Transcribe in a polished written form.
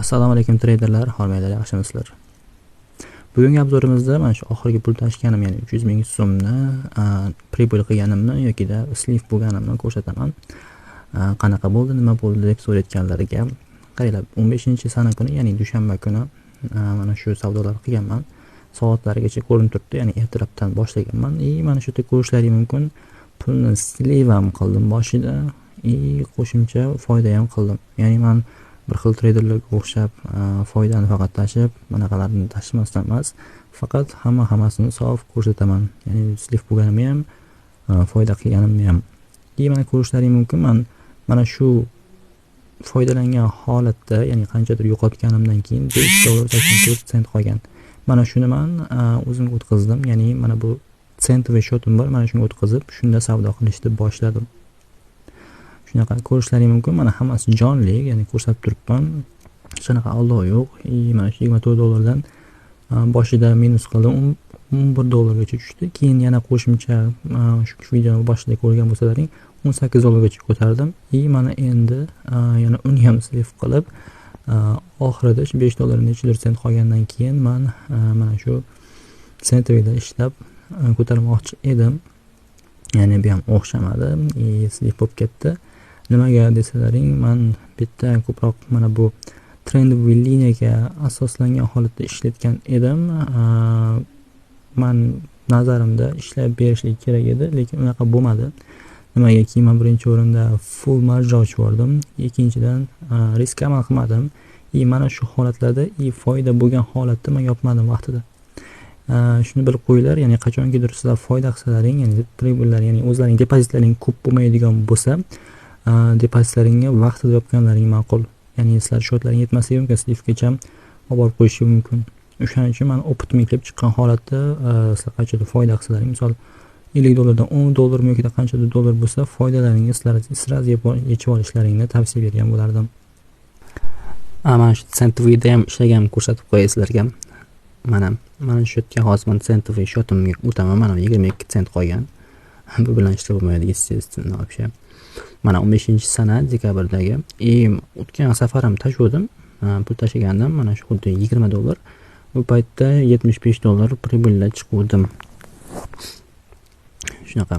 Assalomu alaykum treyderlar, hormatli yaxshimisizlar? Bugungi obzorimizda mana shu oxirgi pul tashganim, ya'ni 300 ming so'mni pribul qilganimni yoki-da slif bo'lganimni ko'rsataman. Qanaqa bo'ldi, nima bo'ldi deb so'rayotganlarga qaranglar, 15-sana kuni, ya'ni dushanba kuni mana shu savdolar qilganman. Soatlarigacha ko'rinib turibdi, ya'ni ertalabdan boshlaganman. Mana shu yerda ko'rishlaringiz mumkin. Pulni sliv ham qildim boshida, qo'shimcha foyda ham qildim. Ya'ni men bir xil treyderlarga o'xshab foydani faqat tashib, bunaqalarni tashmasdan emas, faqat hammasini sof ko'rsataman. Ya'ni sliv bo'lganimni ham, foyda qilganimni ham. Mana ko'rishlaringiz mumkin. Men mana shu foydalangan holatda, ya'ni qanchadir yo'qotganimdan keyin $5.84 qolgan. Mana shuni men o'zimga o'tkazdim. Ya'ni mana bu centoviy shotim bor, mana shunga o'tkazib, shunda savdo qilishni boshladim. Shunaqa ko'rishlaringiz mumkin. Mana hammasi jonli, ya'ni ko'rsatib turibman. Hech qanaqa aldov yo'q. Mana shu $24 boshida minus qildim, $11 tushdi. Keyin yana qo'shimcha shu videoni boshida ko'rgan bo'lsalaring, $18 ko'tardim. Mana endi yana uni ham sliv qilib, oxirida shu $5.nechidir qolgandan keyin men mana shu centoviyda ishlab ko'tarmoqchi edim. Ya'ni bu ham o'xshamadi, sliv bo'lib ketdi. Nimaga desalaring, men bitta ko'proq mana bu trendoviy liniyaga asoslangan holatda ishlatgan edim. Men nazarimda ishlab berishlik kerak edi, lekin unaqa bo'lmadi. Nimagaki men birinchi o'rinda full marja ochib yubordim, ikkinchidan risk amal qilmadim. Mana shu holatlarda foyda bo'lgan holatda men yopmadim vaqtida. Shuni bilib qo'yinglar, ya'ni qachongidir sizlar foyda qilsalaring, ya'ni pribullar, ya'ni o'zlaring depozitlaring ko'p bo'lmaydigan bo'lsa, depozitlaringga vaqtida yopganlaring ma'qul. Ya'ni sizlar shotlaring yetmasligi mumkin, slivgacha olib borib qo'yishi mumkin. O'shaning uchun men optimga kelib chiqqan holatda sizlar qanchadir foyda qilsalaring, misol $50 dan $10 yoki qanchadir dollar bo'lsa, foydalaringizni sizlar sirasi yechib olishlaringni tavsiya bergan bo'lardim. Mana shu centoviyda ham ishlaganimni ko'rsatib qo'yay sizlarga. Mana shu yerga hozir men centoviy shotimga o'taman. Mana 22 sent qolgan. Bu bilan ishlab bo'lmaydi, естественно, вообще. Mana 15-sana dekabrdagi o'tgan safar ham tashuvdim. Pul tashlagandim, mana shu xuddi $20. Bu paytda $75 pribulda chiquvdim. Shunaqa.